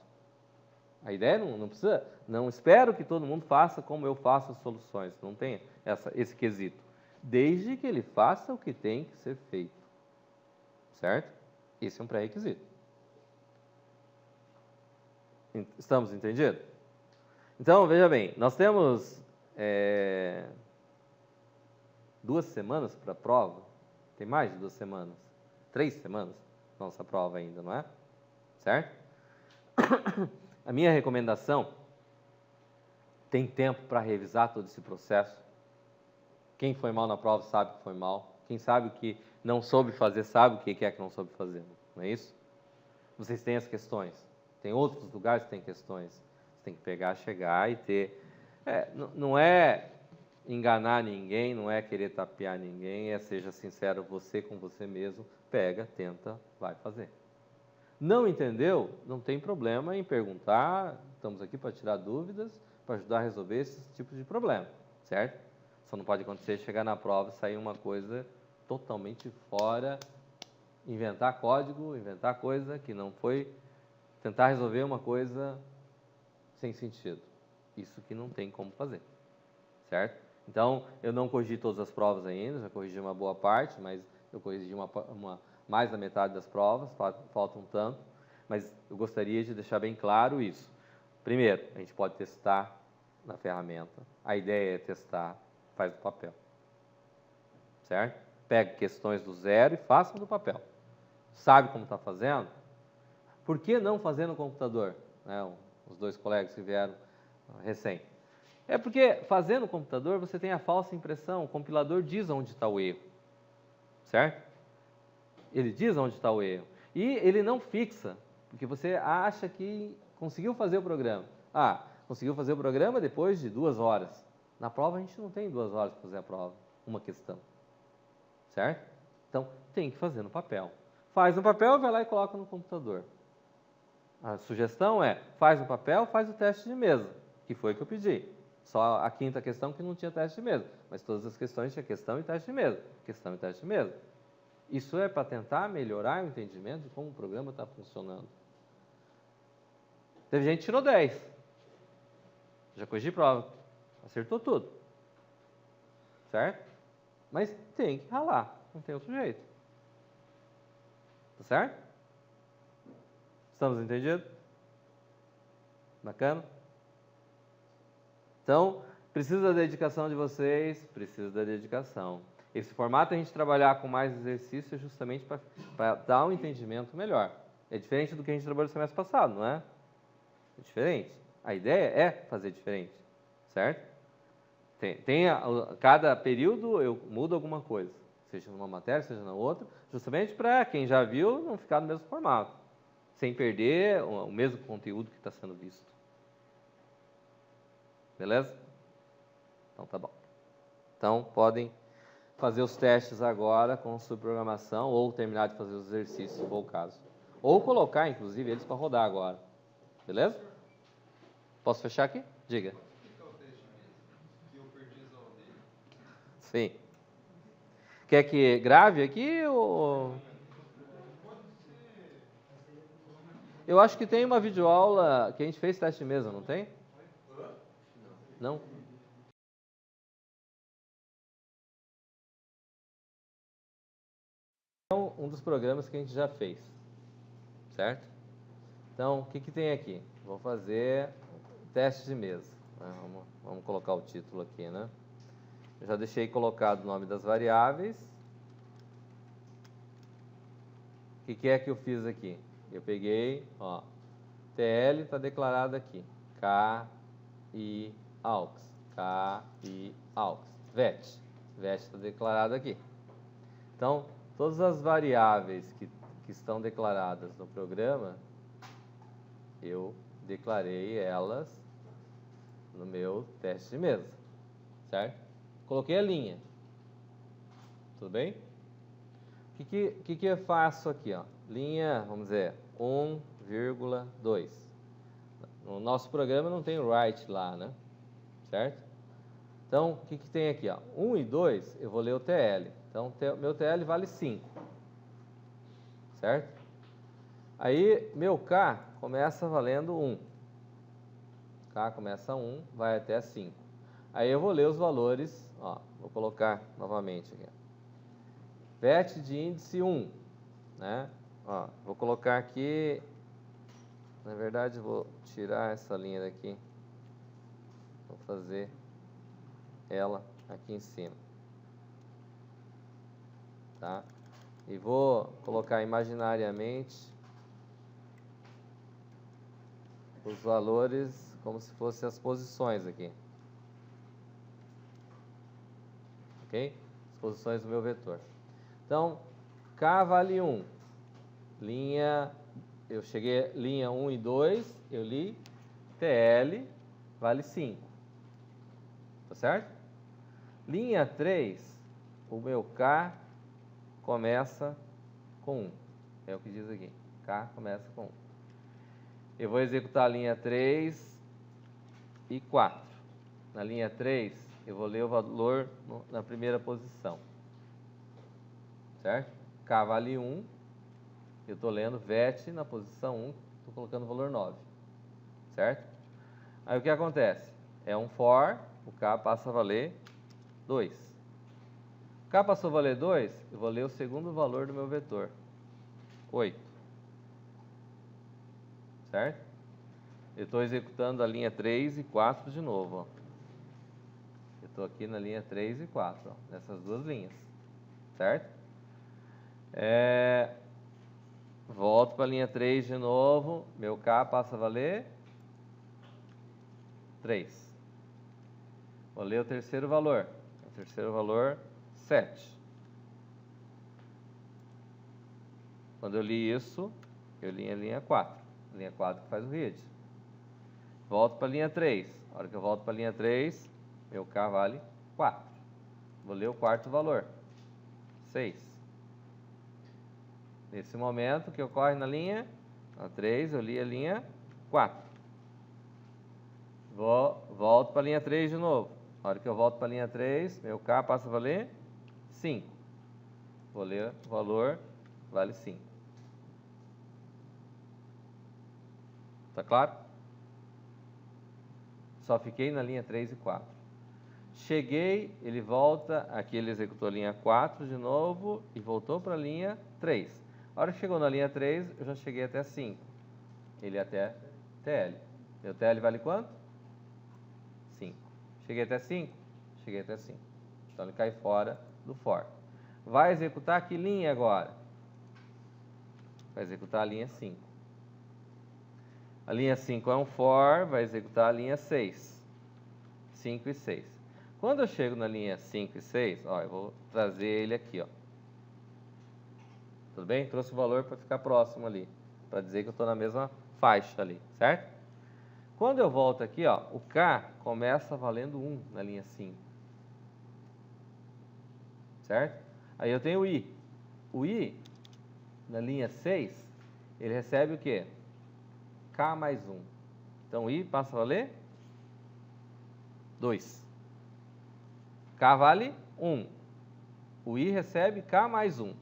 A ideia não precisa, não espero que todo mundo faça como eu faço as soluções. Não tem esse quesito. Desde que ele faça o que tem que ser feito. Certo? Esse é um pré-requisito. Estamos entendidos? Então, veja bem, nós temos 2 semanas para a prova. Tem mais de 2 semanas. 3 semanas nossa prova ainda, não é? Certo? A minha recomendação, tem tempo para revisar todo esse processo. Quem foi mal na prova sabe que foi mal. Quem sabe que não soube fazer, sabe o que é que não soube fazer. Não é isso? Vocês têm as questões. Tem outros lugares que têm questões. Você tem que pegar, chegar e ter... não é enganar ninguém, não é querer tapear ninguém, seja sincero você com você mesmo, pega, tenta, vai fazer. Não entendeu? Não tem problema em perguntar, estamos aqui para tirar dúvidas, para ajudar a resolver esse tipo de problema, certo? Só não pode acontecer chegar na prova e sair uma coisa totalmente fora, inventar código, inventar coisa que não foi, tentar resolver uma coisa sem sentido. Isso que não tem como fazer, certo? Então, eu não corrigi todas as provas ainda, já corrigi uma boa parte, mas eu corrigi mais da metade das provas, falta um tanto, mas eu gostaria de deixar bem claro isso. Primeiro, a gente pode testar na ferramenta, a ideia é testar, faz no papel, certo? Pega questões do zero e faça no papel. Sabe como está fazendo? Por que não fazer no computador? Os 2 colegas que vieram recém. É porque fazer no computador você tem a falsa impressão, o compilador diz onde está o erro, certo? Ele diz onde está o erro. E ele não fixa, porque você acha que conseguiu fazer o programa. Conseguiu fazer o programa depois de 2 horas. Na prova a gente não tem 2 horas para fazer a prova, uma questão, certo? Então tem que fazer no papel. Faz no papel, vai lá e coloca no computador. A sugestão é, faz no papel, faz o teste de mesa, que foi o que eu pedi. Só a 5ª questão que não tinha teste de mesa, mas todas as questões tinha questão e teste de mesa, questão e teste de mesa. Isso é para tentar melhorar o entendimento de como o programa está funcionando. Teve gente que tirou 10. Já corrigi prova. Acertou tudo. Certo? Mas tem que ralar. Não tem outro jeito. Tá certo? Estamos entendidos? Bacana? Então, precisa da dedicação de vocês? Precisa da dedicação. Esse formato a gente trabalhar com mais exercícios justamente para dar um entendimento melhor. É diferente do que a gente trabalhou no semestre passado, não é? É diferente. A ideia é fazer diferente, certo? Cada período eu mudo alguma coisa, seja numa matéria, seja na outra, justamente para quem já viu não ficar no mesmo formato, sem perder o mesmo conteúdo que está sendo visto. Beleza? Então tá bom. Então podem fazer os testes agora com subprogramação ou terminar de fazer os exercícios, se for o caso. Ou colocar, inclusive, eles para rodar agora. Beleza? Posso fechar aqui? Diga. Sim. Quer que grave aqui ou... Eu acho que tem uma videoaula que a gente fez teste mesmo, não tem? Não? Então, um dos programas que a gente já fez, certo? Então, o que tem aqui? Vou fazer teste de mesa. Vamos colocar o título aqui, né? Eu já deixei colocado o nome das variáveis. O que é que eu fiz aqui? Eu peguei, ó, TL está declarado aqui, KI AUX, KI AUX, VET está declarado aqui. Então, todas as variáveis que estão declaradas no programa, eu declarei elas no meu teste de mesa, certo? Coloquei a linha, tudo bem? O que eu faço aqui, ó? Linha, vamos dizer, 1,2. No nosso programa não tem write lá, né? Certo? Então, o que tem aqui, ó? 1 e 2, eu vou ler o TL. Então, meu TL vale 5. Certo? Aí, meu K começa valendo 1. K começa 1, vai até 5. Aí eu vou ler os valores, ó, vou colocar novamente aqui. VET de índice 1, né? Ó, vou colocar aqui, na verdade vou tirar essa linha daqui, vou fazer ela aqui em cima, tá? E vou colocar imaginariamente os valores como se fossem as posições aqui, ok? As posições do meu vetor. Então, K vale 1, eu cheguei linha 1 e 2, eu li, TL vale 5, tá certo? Linha 3, o meu K começa com 1, é o que diz aqui, K começa com 1. Eu vou executar a linha 3 e 4. Na linha 3, eu vou ler o valor na primeira posição, certo? K vale 1, eu estou lendo VET na posição 1, estou colocando o valor 9, certo? Aí o que acontece? É um for, o K passa a valer 2. O K passou a valer 2, eu vou ler o segundo valor do meu vetor, 8. Certo? Eu estou executando a linha 3 e 4 de novo, ó. Eu estou aqui na linha 3 e 4, ó, nessas duas linhas, certo? Volto para a linha 3 de novo, meu K passa a valer 3. Vou ler o terceiro valor, 7. Quando eu li isso, eu li a linha 4, a linha 4 que faz o read. Volto para a linha 3, a hora que eu volto para a linha 3, meu K vale 4. Vou ler o quarto valor, 6. Nesse momento, o que ocorre na linha? Na 3, eu li a linha 4. Volto para a linha 3 de novo. Na hora que eu volto para a linha 3, meu K passa a valer 5. Vou ler o valor, vale 5. Tá claro? Só fiquei na linha 3 e 4. Cheguei, ele volta, aqui ele executou a linha 4 de novo e voltou para a linha 3. A hora que chegou na linha 3, eu já cheguei até 5. Ele até TL. Meu TL vale quanto? 5. Cheguei até 5? Cheguei até 5. Então ele cai fora do for. Vai executar que linha agora? Vai executar a linha 5. A linha 5 é um for, vai executar a linha 6. 5 e 6. Quando eu chego na linha 5 e 6, ó, eu vou trazer ele aqui, ó. Tudo bem? Trouxe o valor para ficar próximo ali, para dizer que eu estou na mesma faixa ali, certo? Quando eu volto aqui, ó, o K começa valendo 1 na linha 5. Certo? Aí eu tenho o I. O I, na linha 6, ele recebe o quê? K mais 1. Então, o I passa a valer 2. K vale 1. O I recebe K mais 1.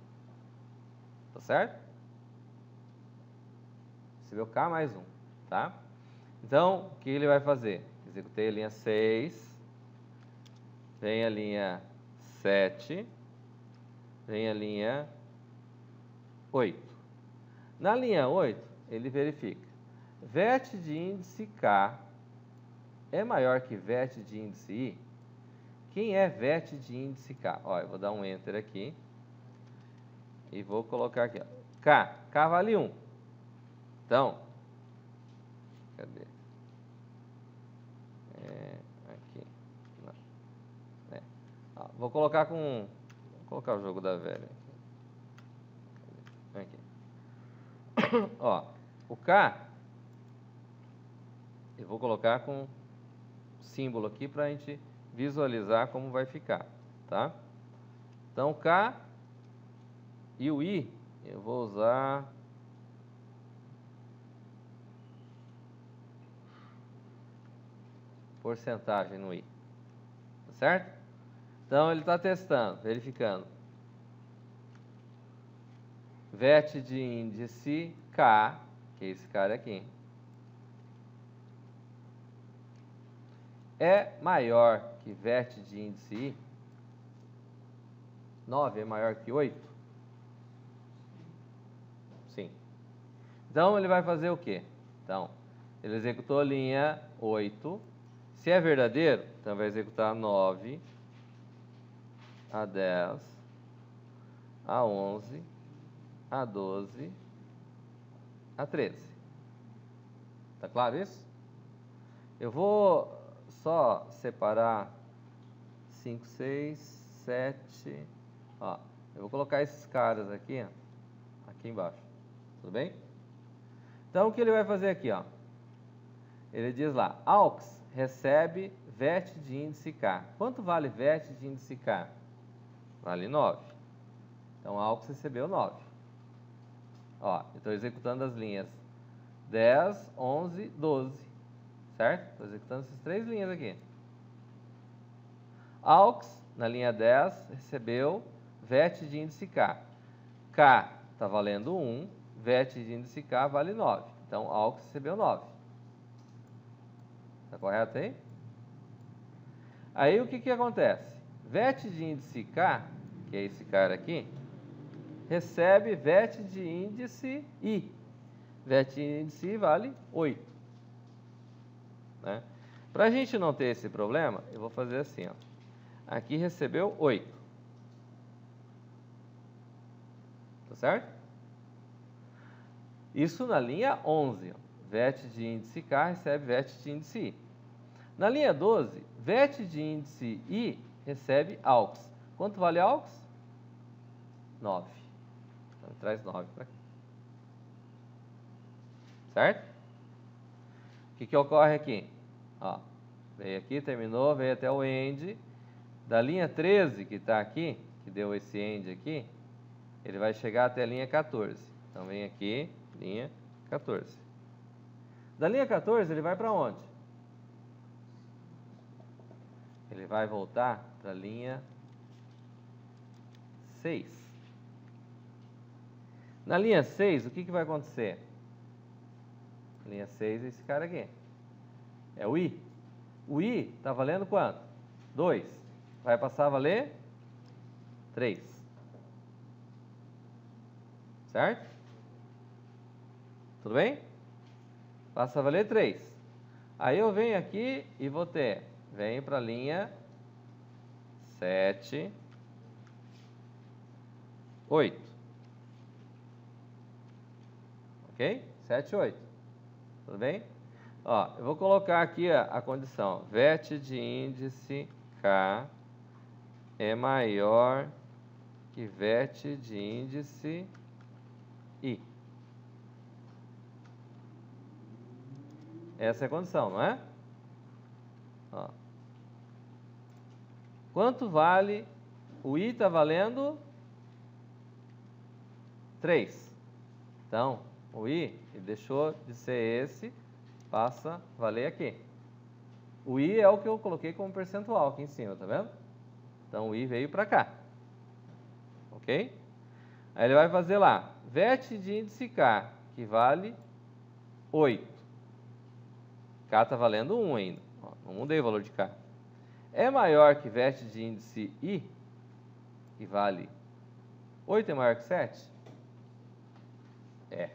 Tá certo? Recebeu K mais 1. Tá? Então, o que ele vai fazer? Executei a linha 6. Vem a linha 7. Vem a linha 8. Na linha 8, ele verifica. VET de índice K é maior que VET de índice I? Quem é VET de índice K? Ó, eu vou dar um Enter aqui. E vou colocar aqui, ó. K vale 1. Então, cadê? Aqui. Não. Ó, vou colocar com... Vou colocar o jogo da velha aqui. Ó, o K, eu vou colocar com símbolo aqui para a gente visualizar como vai ficar, tá? Então, o K e o I, eu vou usar porcentagem no I, tá certo? Então, ele está testando, verificando. VET de índice K, que é esse cara aqui, é maior que VET de índice I? 9 é maior que 8? Sim. Então, ele vai fazer o quê? Então, ele executou a linha 8. Se é verdadeiro, então vai executar 9, a 10, a 11, a 12, a 13. Tá claro isso? Eu vou só separar 5, 6, 7. Ó, eu vou colocar esses caras aqui, ó, aqui embaixo. Tudo bem? Então, o que ele vai fazer aqui, ó? Ele diz lá, AUX recebe VET de índice K. Quanto vale VET de índice K? Vale 9. Então, AUX recebeu 9. Ó, eu estou executando as linhas 10, 11, 12. Certo? Estou executando essas 3 linhas aqui. AUX, na linha 10, recebeu VET de índice K. K está valendo 1, VET de índice K vale 9. Então, AUX recebeu 9. Está correto aí? Aí, o que acontece? VET de índice K, que é esse cara aqui, recebe VET de índice I. VET de índice I vale 8. Né? Para a gente não ter esse problema, eu vou fazer assim, ó. Aqui recebeu 8. Tá certo? Isso na linha 11. Ó. VET de índice K recebe VET de índice I. Na linha 12, VET de índice I recebe AUX. Quanto vale AUX? 9. Então, traz 9 para aqui. Certo? O que ocorre aqui? Ó, veio aqui, terminou, veio até o end. Da linha 13, que está aqui, que deu esse end aqui, ele vai chegar até a linha 14. Então, vem aqui, linha 14. Da linha 14, ele vai para onde? Ele vai voltar para a linha 6. Na linha 6, o que vai acontecer? Linha 6 é esse cara aqui. É o I. O I está valendo quanto? 2. Vai passar a valer 3. Certo? Tudo bem? Passa a valer 3. Aí eu venho aqui e vou ter, venho para a linha 7, 8. Ok? 7, 8. Tudo bem? Ó, eu vou colocar aqui a condição. VET de índice K é maior que VET de índice I. Essa é a condição, não é? Ó. Quanto vale? O I está valendo 3. Então, o I deixou de ser esse, passa a valer aqui. O I é o que eu coloquei como percentual aqui em cima, tá vendo? Então, o I veio para cá. Ok? Aí ele vai fazer lá, VET de índice K, que vale 8. K está valendo 1 ainda. Ó, não mudei o valor de K. É maior que VET de índice I, que vale 8 é maior que 7? É.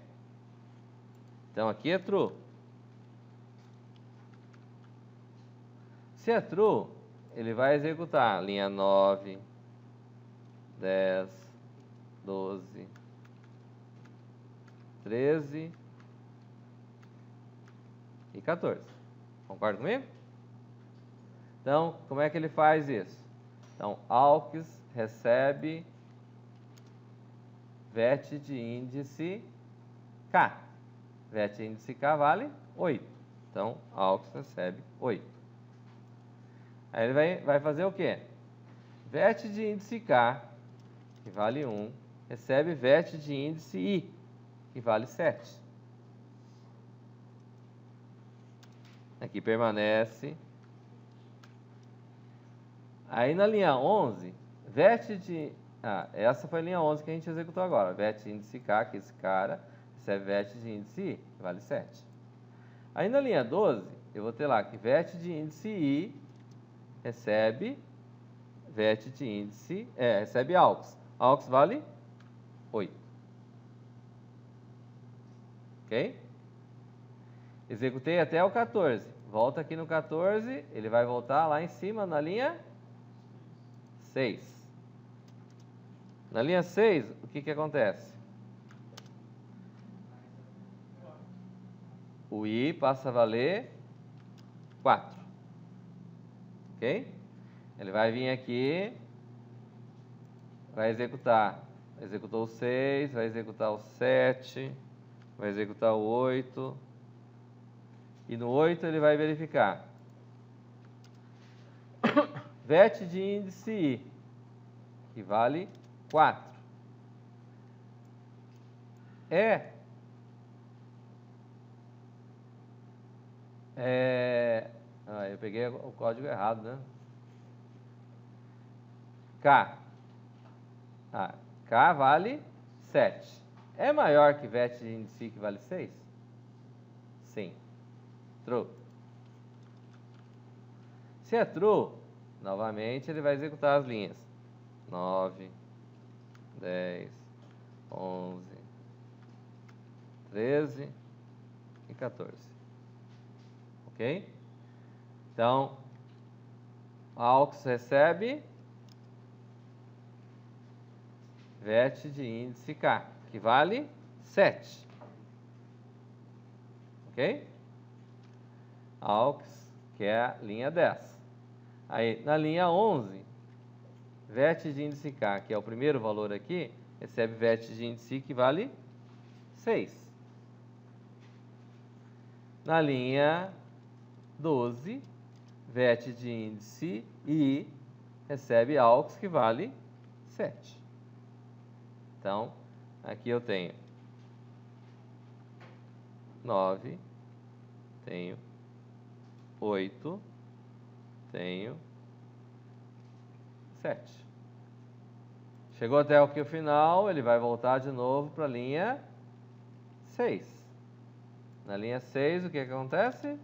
Então aqui é true. Se é true, ele vai executar linha 9, 10, 12, 13 e 14. Concorda comigo? Então, como é que ele faz isso? Então, AUX recebe VET de índice K. VET de índice K vale 8. Então, AUX recebe 8. Aí ele vai fazer o quê? VET de índice K, que vale 1, recebe VET de índice I, que vale 7. Aqui permanece. Aí na linha 11, VET de... essa foi a linha 11 que a gente executou agora. VET de índice K, que esse cara, recebe VET de índice I, que vale 7. Aí na linha 12, eu vou ter lá que VET de índice I recebe VET de índice... recebe AUX. AUX vale 8. Ok? Executei até o 14. Volta aqui no 14, ele vai voltar lá em cima na linha 6. Na linha 6, o que acontece? O I passa a valer 4. Ok? Ele vai vir aqui, vai executar. Executou o 6, vai executar o 7, vai executar o 8. E no 8 ele vai verificar. VET de índice I, que vale 4. Eu peguei o código errado, né? K. K vale 7. É maior que VET de índice I, que vale 6? Sim. True. Se é true, novamente ele vai executar as linhas 9, 10, 11, 13 e 14. Ok? Então, AUX recebe VET de índice K, que vale 7. Ok? AUX, que é a linha 10. Aí, na linha 11, VET de índice K, que é o primeiro valor aqui, recebe VET de índice I, que vale 6. Na linha 12, VET de índice I recebe AUX, que vale 7. Então, aqui eu tenho 9, tenho 8, tenho 7. Chegou até aqui o final, ele vai voltar de novo para a linha 6. Na linha 6, o que acontece?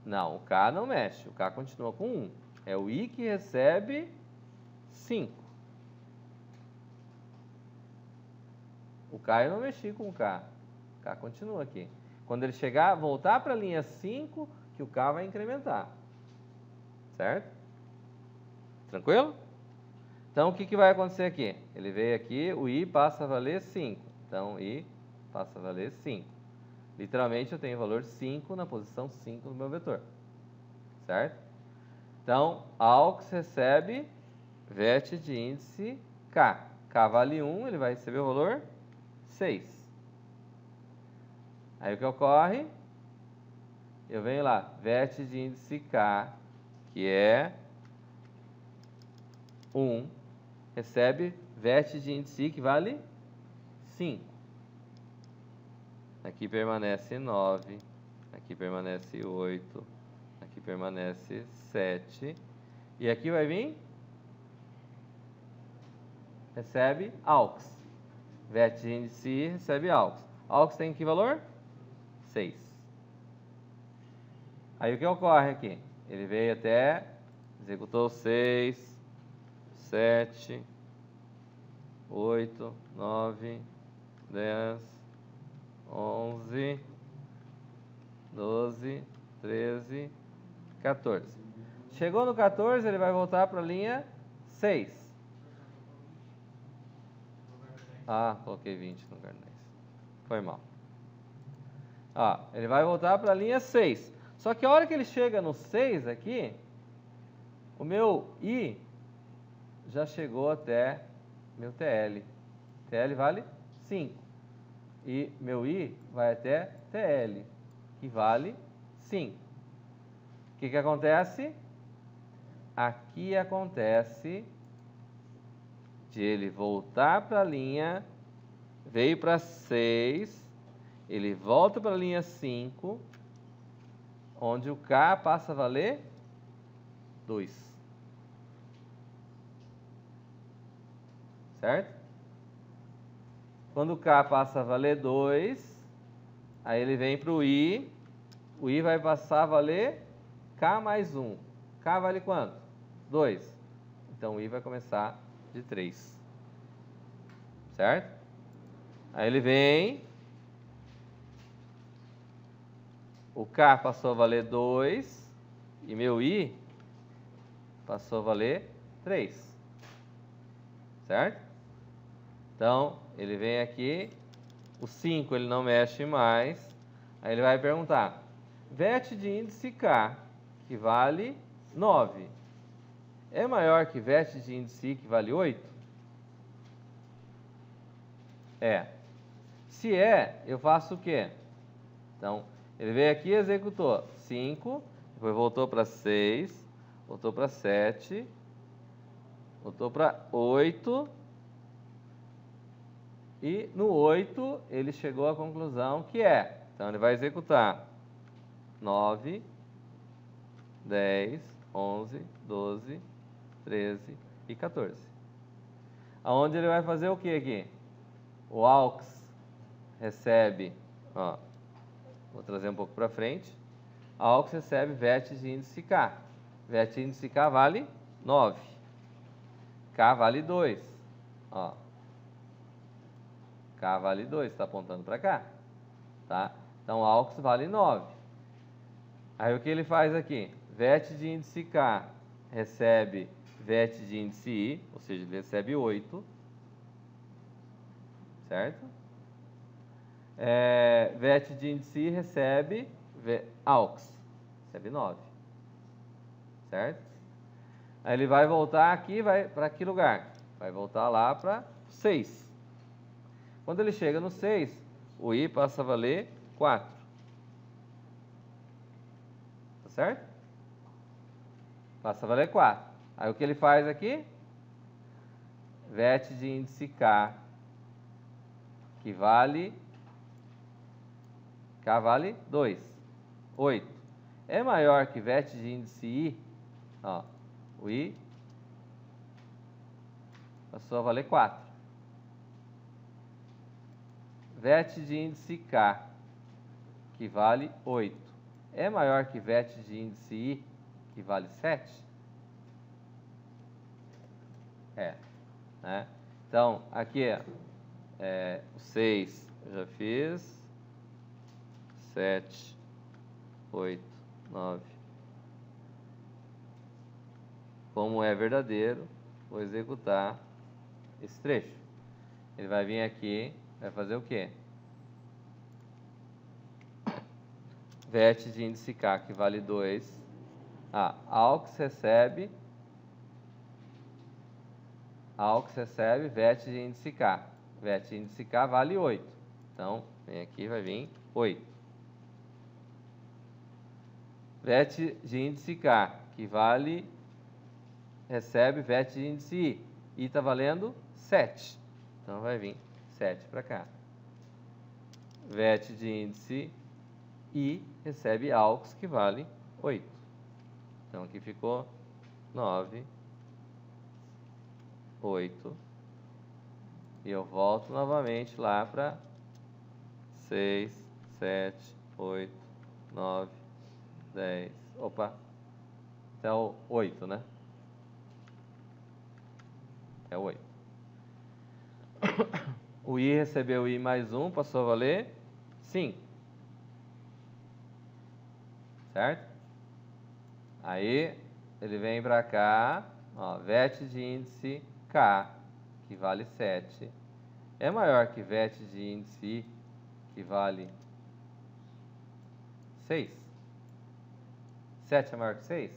Não, o K não mexe, o K continua com 1. É o I que recebe 5. O K eu não mexi com o K. O K continua aqui. Quando ele chegar, voltar para a linha 5, que o K vai incrementar. Certo? Tranquilo? Então, o que vai acontecer aqui? Ele veio aqui, o I passa a valer 5. Então, I passa a valer 5. Literalmente, eu tenho o valor 5 na posição 5 do meu vetor. Certo? Então, AUX recebe VET de índice K. K vale 1, ele vai receber o valor 6. Aí, o que ocorre? Eu venho lá, VET de índice K, que é 1, recebe VET de índice I, que vale 5. Aqui permanece 9, aqui permanece 8, aqui permanece 7. E aqui vai vir, recebe AUX. VET de índice I recebe AUX. AUX tem que valor? 6. Aí o que ocorre aqui? Ele veio até, executou 6, 7, 8, 9, 10, 11, 12, 13, 14. Chegou no 14, ele vai voltar para a linha 6. Ah, coloquei 20 no lugar de 10. Foi mal. Ó, ele vai voltar para a linha 6. Só que a hora que ele chega no 6 aqui, o meu I já chegou até meu TL. TL vale 5. E meu I vai até TL, que vale 5. O que acontece? Aqui acontece de ele voltar para a linha, veio para 6, ele volta para a linha 5, onde o K passa a valer 2. Certo? Quando o K passa a valer 2, aí ele vem para o I vai passar a valer K mais 1. K vale quanto? 2. Então o I vai começar de 3. Certo? Aí ele vem, o K passou a valer 2 e meu I passou a valer 3. Certo? Então, ele vem aqui, o 5 ele não mexe mais, aí ele vai perguntar, VET de índice K, que vale 9, é maior que VET de índice I, que vale 8? É. Se é, eu faço o quê? Então, ele veio aqui e executou 5, depois voltou para 6, voltou para 7, voltou para 8, e no 8 ele chegou à conclusão que é. Então, ele vai executar 9, 10, 11, 12, 13 e 14. Aonde ele vai fazer o que aqui? O AUX recebe, ó, vou trazer um pouco para frente. A AUX recebe VET de índice K. VET de índice K vale 9. K vale 2. Ó. K vale 2, está apontando para cá. Tá? Então, AUX vale 9. Aí, o que ele faz aqui? VET de índice K recebe VET de índice I, ou seja, ele recebe 8. Certo? VET de índice I recebe AUX, recebe 9. Certo? Aí ele vai voltar aqui, vai para que lugar? Vai voltar lá para 6. Quando ele chega no 6, o I passa a valer 4. Tá certo? Passa a valer 4. Aí o que ele faz aqui? VET de índice K, que vale... K vale 2. 8. É maior que VET de índice I. Ó, o I passou a valer 4. VET de índice K, que vale 8. é maior que VET de índice I, que vale 7? É. Né? Então, aqui, o 6 eu já fiz. 7, 8, 9. Como é verdadeiro, vou executar esse trecho. Ele vai vir aqui, vai fazer o quê? VET de índice K, que vale 2. AUX recebe VET de índice K. VET de índice K vale 8. Então, vem aqui, vai vir 8. VET de índice K, que recebe VET de índice I. I está valendo 7. Então, vai vir 7 para cá. VET de índice I recebe AUX, que vale 8. Então, aqui ficou 9, 8. E eu volto novamente lá para 6, 7, 8, 9, 10. Opa, até o 8, né? É o 8. O I recebeu I mais 1, passou a valer 5. Certo? Aí, ele vem para cá, ó, VET de índice K, que vale 7, é maior que VET de índice I, que vale 6. 7 é maior que 6?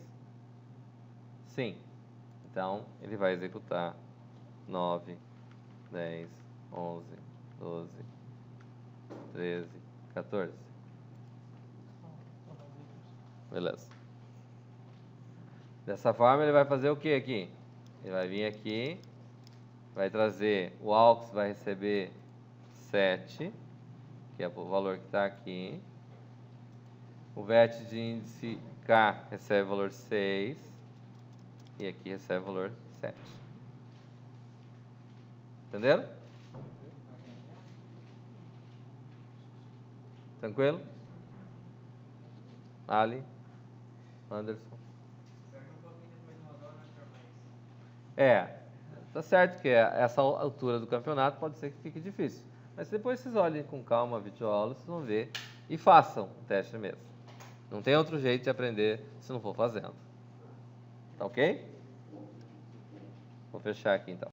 Sim. Então, ele vai executar 9, 10, 11, 12, 13, 14. Beleza. Dessa forma, ele vai fazer o que aqui? Ele vai vir aqui, vai trazer, o AUX vai receber 7, que é o valor que está aqui. O VET de índice K recebe o valor 6, e aqui recebe o valor 7. Entenderam? Tranquilo? Ali? Anderson? Tá certo que essa altura do campeonato pode ser que fique difícil. Mas depois vocês olhem com calma a videoaula, vocês vão ver e façam o teste mesmo. Não tem outro jeito de aprender se não for fazendo. Tá ok? Vou fechar aqui então.